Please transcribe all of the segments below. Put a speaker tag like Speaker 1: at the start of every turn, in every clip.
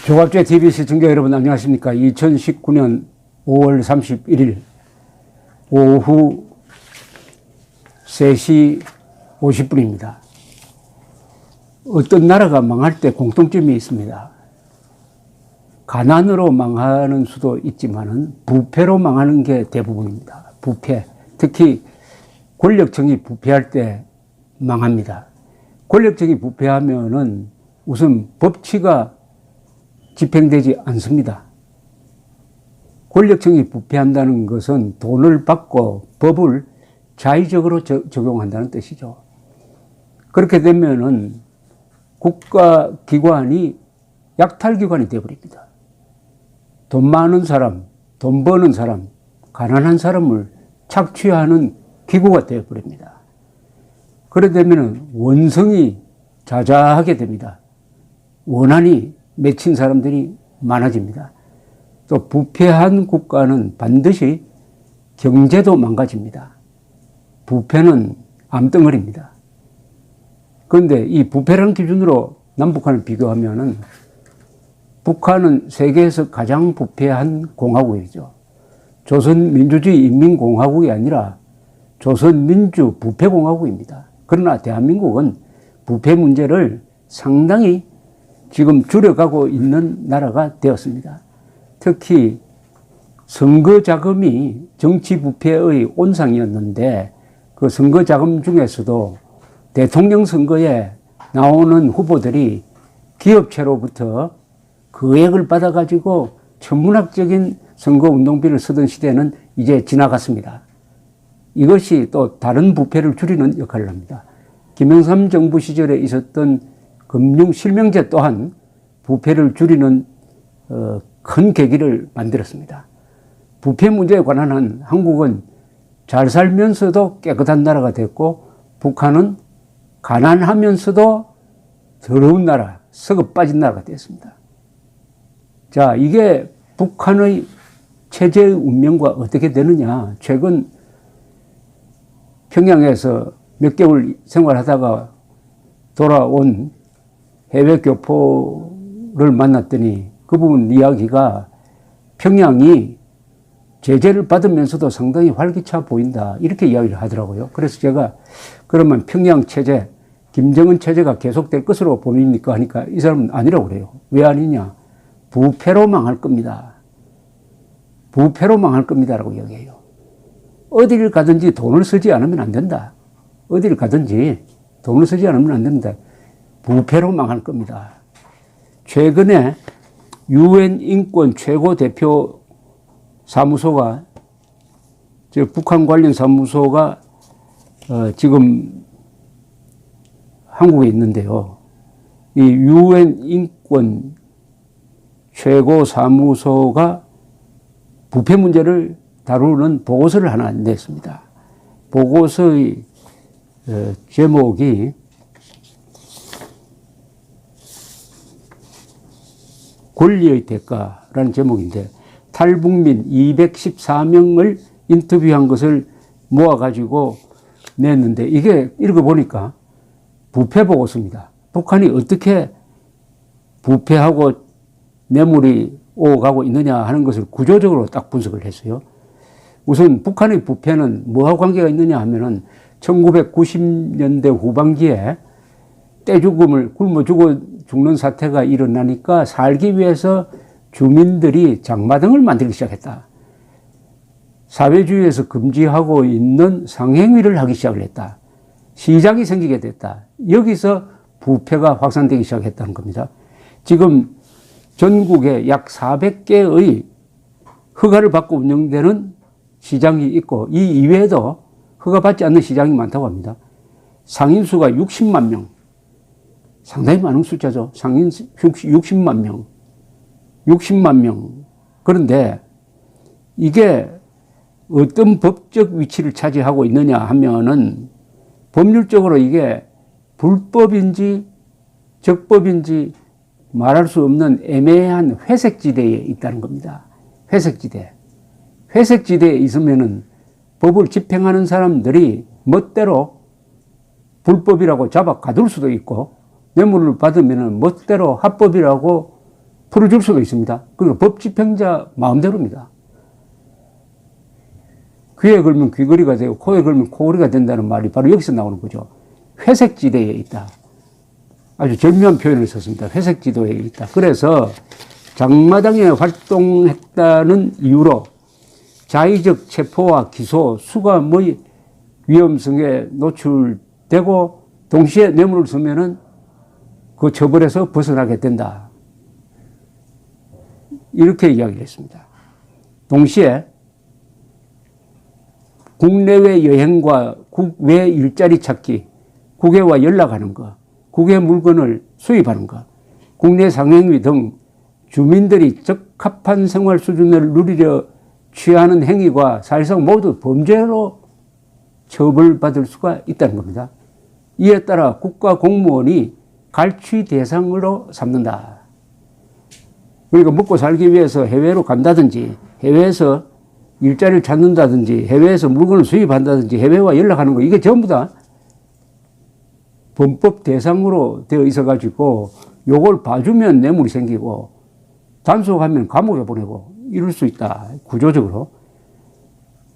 Speaker 1: 조갑제 TV 시청자 여러분 안녕하십니까. 2019년 5월 31일 오후 3시 50분입니다. 어떤 나라가 망할 때 공통점이 있습니다. 가난으로 망하는 수도 있지만은 부패로 망하는 게 대부분입니다. 부패. 특히 권력층이 부패할 때 망합니다. 권력층이 부패하면은 우선 법치가 집행되지 않습니다. 권력층이 부패한다는 것은 돈을 받고 법을 자의적으로 적용한다는 뜻이죠. 그렇게 되면은 국가기관이 약탈기관이 되어버립니다. 돈 많은 사람, 돈 버는 사람, 가난한 사람을 착취하는 기구가 되어버립니다. 그러게 되면은 원성이 자자하게 됩니다. 원한이 맺힌 사람들이 많아집니다. 또 부패한 국가는 반드시 경제도 망가집니다. 부패는 암덩어리입니다. 그런데 이 부패라는 기준으로 남북한을 비교하면은 북한은 세계에서 가장 부패한 공화국이죠. 조선민주주의 인민공화국이 아니라 조선민주부패공화국입니다. 그러나 대한민국은 부패 문제를 상당히 지금 줄여가고 있는 나라가 되었습니다. 특히 선거 자금이 정치 부패의 온상이었는데 그 선거 자금 중에서도 대통령 선거에 나오는 후보들이 기업체로부터 거액을 받아가지고 천문학적인 선거 운동비를 쓰던 시대는 이제 지나갔습니다. 이것이 또 다른 부패를 줄이는 역할을 합니다. 김영삼 정부 시절에 있었던 금융 실명제 또한 부패를 줄이는 큰 계기를 만들었습니다. 부패 문제에 관한 한 한국은 잘 살면서도 깨끗한 나라가 됐고 북한은 가난하면서도 더러운 나라, 썩어 빠진 나라가 됐습니다. 자, 이게 북한의 체제의 운명과 어떻게 되느냐. 최근 평양에서 몇 개월 생활하다가 돌아온 해외 교포를 만났더니 그분 이야기가 평양이 제재를 받으면서도 상당히 활기차 보인다. 이렇게 이야기를 하더라고요. 그래서 제가 그러면 평양 체제, 김정은 체제가 계속될 것으로 보입니까? 하니까 이 사람은 아니라고 그래요. 왜 아니냐? 부패로 망할 겁니다. 부패로 망할 겁니다라고 이야기해요. 어디를 가든지 돈을 쓰지 않으면 안 된다. 어디를 가든지 돈을 쓰지 않으면 안 된다. 부패로 망할 겁니다. 최근에 UN 인권 최고 대표 사무소가, 북한 관련 사무소가 지금 한국에 있는데요. 이 UN 인권 최고 사무소가 부패 문제를 다루는 보고서를 하나 냈습니다. 보고서의 제목이 권리의 대가라는 제목인데 탈북민 214명을 인터뷰한 것을 모아가지고 냈는데 이게 읽어보니까 부패 보고서입니다. 북한이 어떻게 부패하고 뇌물이 오가고 있느냐 하는 것을 구조적으로 딱 분석을 했어요. 우선 북한의 부패는 뭐하고 관계가 있느냐 하면은 1990년대 후반기에 떼죽음을 굶어 죽는 사태가 일어나니까 살기 위해서 주민들이 장마등을 만들기 시작했다. 사회주의에서 금지하고 있는 상행위를 하기 시작을 했다. 시장이 생기게 됐다. 여기서 부패가 확산되기 시작했다는 겁니다. 지금 전국에 약 400개의 허가를 받고 운영되는 시장이 있고 이 이외에도 허가받지 않는 시장이 많다고 합니다. 상인수가 60만 명. 상당히 많은 숫자죠. 상인 60만 명. 60만 명. 그런데 이게 어떤 법적 위치를 차지하고 있느냐 하면은 법률적으로 이게 불법인지 적법인지 말할 수 없는 애매한 회색지대에 있다는 겁니다. 회색지대. 회색지대에 있으면은 법을 집행하는 사람들이 멋대로 불법이라고 잡아 가둘 수도 있고 뇌물을 받으면 멋대로 합법이라고 풀어줄 수도 있습니다. 그러니까 법 집행자 마음대로입니다. 귀에 걸면 귀걸이가 되고 코에 걸면 코걸이가 된다는 말이 바로 여기서 나오는 거죠. 회색지대에 있다. 아주 절묘한 표현을 썼습니다. 회색지대에 있다. 그래서 장마당에 활동했다는 이유로 자의적 체포와 기소, 수감의 위험성에 노출되고 동시에 뇌물을 쓰면은 그 처벌에서 벗어나게 된다. 이렇게 이야기를 했습니다. 동시에 국내외 여행과 국외 일자리 찾기, 국외와 연락하는 것, 국외 물건을 수입하는 것, 국내 상행위 등 주민들이 적합한 생활 수준을 누리려 취하는 행위가 사실상 모두 범죄로 처벌받을 수가 있다는 겁니다. 이에 따라 국가 공무원이 갈취 대상으로 삼는다. 그러니까 먹고 살기 위해서 해외로 간다든지 해외에서 일자리를 찾는다든지 해외에서 물건을 수입한다든지 해외와 연락하는 거 이게 전부 다 범법 대상으로 되어 있어 가지고 요걸 봐주면 뇌물이 생기고 단속하면 감옥에 보내고 이럴 수 있다. 구조적으로.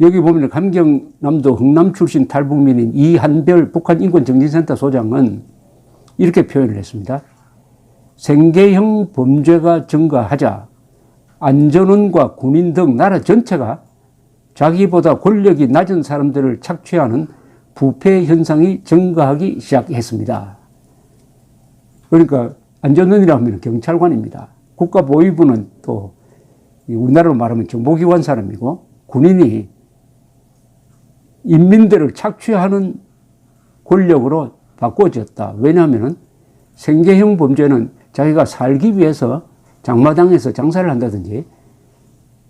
Speaker 1: 여기 보면 함경남도 흥남 출신 탈북민인 이한별 북한인권정신센터 소장은 이렇게 표현을 했습니다. 생계형 범죄가 증가하자 안전원과 군인 등 나라 전체가 자기보다 권력이 낮은 사람들을 착취하는 부패 현상이 증가하기 시작했습니다. 그러니까 안전원이라고 하면 경찰관입니다. 국가보위부는 또 우리나라로 말하면 정보기관 사람이고 군인이 인민들을 착취하는 권력으로 바꿔졌다. 왜냐하면 생계형 범죄는 자기가 살기 위해서 장마당에서 장사를 한다든지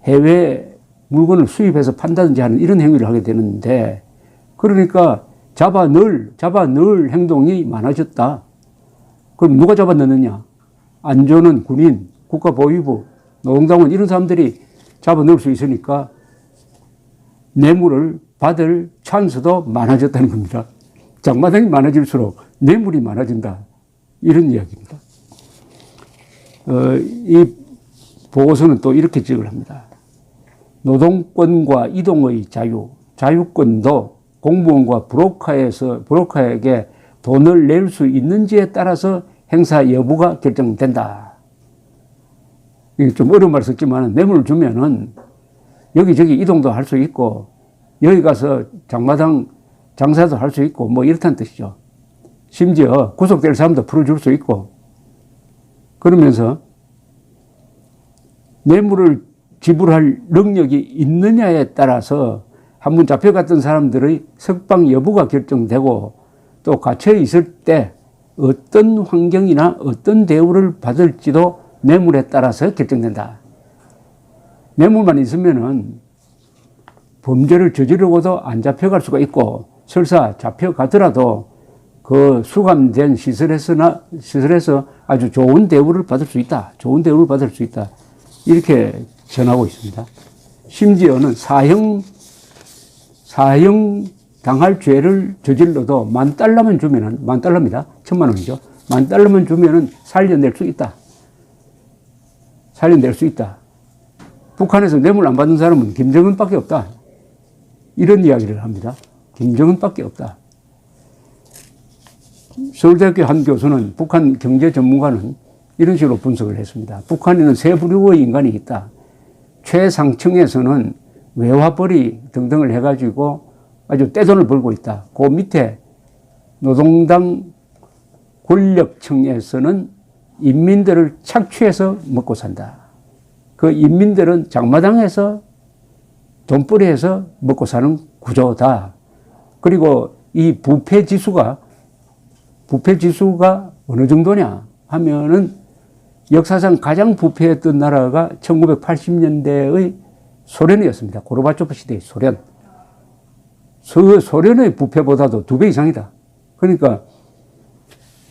Speaker 1: 해외 물건을 수입해서 판다든지 하는 이런 행위를 하게 되는데 그러니까 잡아 넣을 행동이 많아졌다. 그럼 누가 잡아 넣느냐? 안전원, 군인, 국가보위부, 노동당원 이런 사람들이 잡아 넣을 수 있으니까 뇌물을 받을 찬스도 많아졌다는 겁니다. 장마당이 많아질수록 뇌물이 많아진다. 이런 이야기입니다. 이 보고서는 또 이렇게 지적을 합니다. 노동권과 이동의 자유권도 공무원과 브로커에게 돈을 낼 수 있는지에 따라서 행사 여부가 결정된다. 이게 좀 어려운 말을 썼지만 뇌물을 주면은 여기저기 이동도 할 수 있고 여기 가서 장마당 장사도 할 수 있고 뭐 이렇다는 뜻이죠. 심지어 구속될 사람도 풀어줄 수 있고 그러면서 뇌물을 지불할 능력이 있느냐에 따라서 한번 잡혀갔던 사람들의 석방 여부가 결정되고 또 갇혀 있을 때 어떤 환경이나 어떤 대우를 받을지도 뇌물에 따라서 결정된다. 뇌물만 있으면은 범죄를 저지르고도 안 잡혀갈 수가 있고 설사 잡혀가더라도 그 수감된 시설에서 아주 좋은 대우를 받을 수 있다. 좋은 대우를 받을 수 있다. 이렇게 전하고 있습니다. 심지어는 사형 당할 죄를 저질러도 $10,000만 주면은, $10,000입니다. 1,000,000원이죠. $10,000만 주면은 살려낼 수 있다. 살려낼 수 있다. 북한에서 뇌물 안 받는 사람은 김정은밖에 없다. 이런 이야기를 합니다. 김정은밖에 없다. 서울대학교 한 교수는 북한 경제 전문가는 이런 식으로 분석을 했습니다. 북한에는 세 부류의 인간이 있다. 최상층에서는 외화벌이 등등을 해가지고 아주 떼돈을 벌고 있다. 그 밑에 노동당 권력층에서는 인민들을 착취해서 먹고 산다. 그 인민들은 장마당에서 돈벌이해서 먹고 사는 구조다. 그리고 이 부패 지수가 어느 정도냐 하면은 역사상 가장 부패했던 나라가 1980년대의 소련이었습니다. 고르바초프 시대의 소련. 소련의 부패보다도 2배 이상이다. 그러니까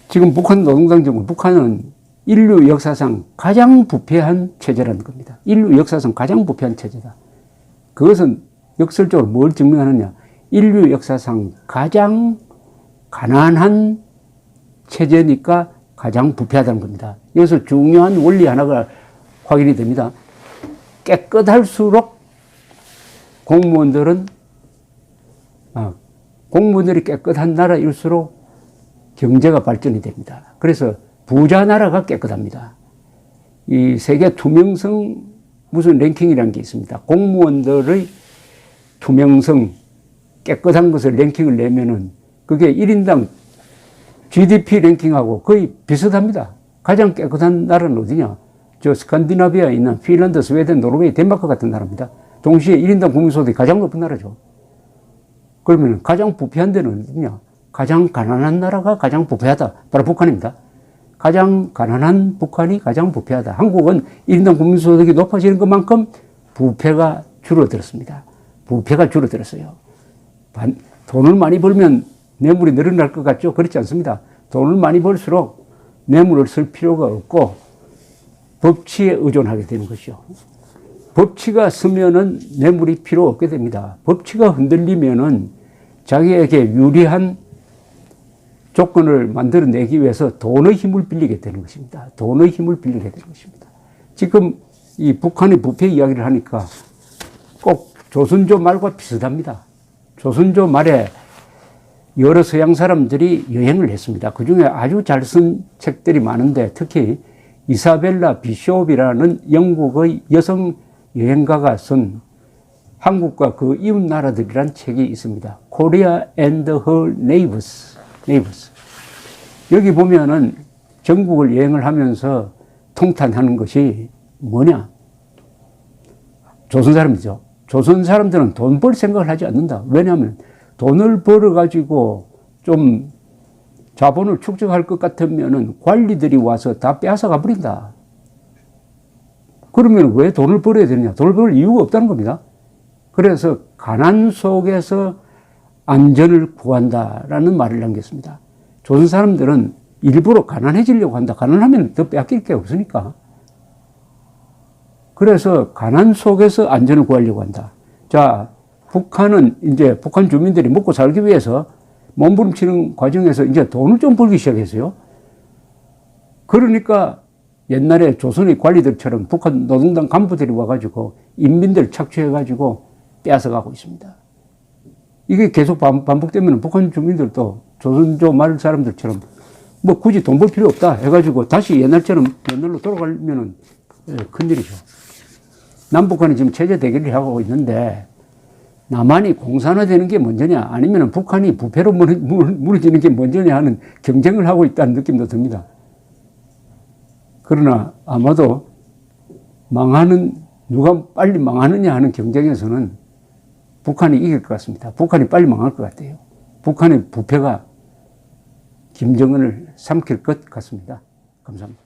Speaker 1: 지금 북한 노동당 정부, 북한은 인류 역사상 가장 부패한 체제라는 겁니다. 인류 역사상 가장 부패한 체제다. 그것은 역설적으로 뭘 증명하느냐. 인류 역사상 가장 가난한 체제니까 가장 부패하다는 겁니다. 여기서 중요한 원리 하나가 확인이 됩니다. 깨끗할수록 공무원들이 깨끗한 나라일수록 경제가 발전이 됩니다. 그래서 부자 나라가 깨끗합니다. 이 세계 투명성 무슨 랭킹이라는 게 있습니다. 공무원들의 투명성, 깨끗한 것을 랭킹을 내면은 그게 1인당 GDP 랭킹하고 거의 비슷합니다. 가장 깨끗한 나라는 어디냐? 저 스칸디나비아에 있는 핀란드, 스웨덴, 노르웨이, 덴마크 같은 나라입니다. 동시에 1인당 국민소득이 가장 높은 나라죠. 그러면 가장 부패한 데는 어디냐? 가장 가난한 나라가 가장 부패하다. 바로 북한입니다. 가장 가난한 북한이 가장 부패하다. 한국은 1인당 국민소득이 높아지는 것만큼 부패가 줄어들었습니다. 부패가 줄어들었어요. 돈을 많이 벌면 뇌물이 늘어날 것 같죠? 그렇지 않습니다. 돈을 많이 벌수록 뇌물을 쓸 필요가 없고 법치에 의존하게 되는 것이죠. 법치가 서면은 뇌물이 필요 없게 됩니다. 법치가 흔들리면은 자기에게 유리한 조건을 만들어내기 위해서 돈의 힘을 빌리게 되는 것입니다. 돈의 힘을 빌리게 되는 것입니다. 지금 이 북한의 부패 이야기를 하니까 꼭 조선조 말과 비슷합니다. 조선조 말에 여러 서양 사람들이 여행을 했습니다. 그 중에 아주 잘 쓴 책들이 많은데 특히 이사벨라 비숍이라는 영국의 여성 여행가가 쓴 한국과 그 이웃 나라들이란 책이 있습니다. Korea and her neighbors. 여기 보면은 전국을 여행을 하면서 통탄하는 것이 뭐냐? 조선 사람이죠. 조선 사람들은 돈 벌 생각을 하지 않는다. 왜냐하면 돈을 벌어가지고 좀 자본을 축적할 것 같으면은 관리들이 와서 다 빼앗아가 버린다. 그러면 왜 돈을 벌어야 되느냐? 돈을 벌 이유가 없다는 겁니다. 그래서 가난 속에서 안전을 구한다라는 말을 남겼습니다. 조선 사람들은 일부러 가난해지려고 한다. 가난하면 더 빼앗길 게 없으니까. 그래서 가난 속에서 안전을 구하려고 한다. 자, 북한은 이제 북한 주민들이 먹고 살기 위해서 몸부림치는 과정에서 이제 돈을 좀 벌기 시작했어요. 그러니까 옛날에 조선의 관리들처럼 북한 노동당 간부들이 와가지고 인민들 착취해가지고 빼앗아가고 있습니다. 이게 계속 반복되면 북한 주민들도 조선조 말 사람들처럼 뭐 굳이 돈 벌 필요 없다 해가지고 다시 옛날처럼 옛날로 돌아가면은 큰일이죠. 남북한이 지금 체제 대결을 하고 있는데 남한이 공산화되는 게 먼저냐 아니면 북한이 부패로 무너지는 게 먼저냐 하는 경쟁을 하고 있다는 느낌도 듭니다. 그러나 아마도 누가 빨리 망하느냐 하는 경쟁에서는 북한이 이길 것 같습니다. 북한이 빨리 망할 것 같아요. 북한의 부패가 김정은을 삼킬 것 같습니다. 감사합니다.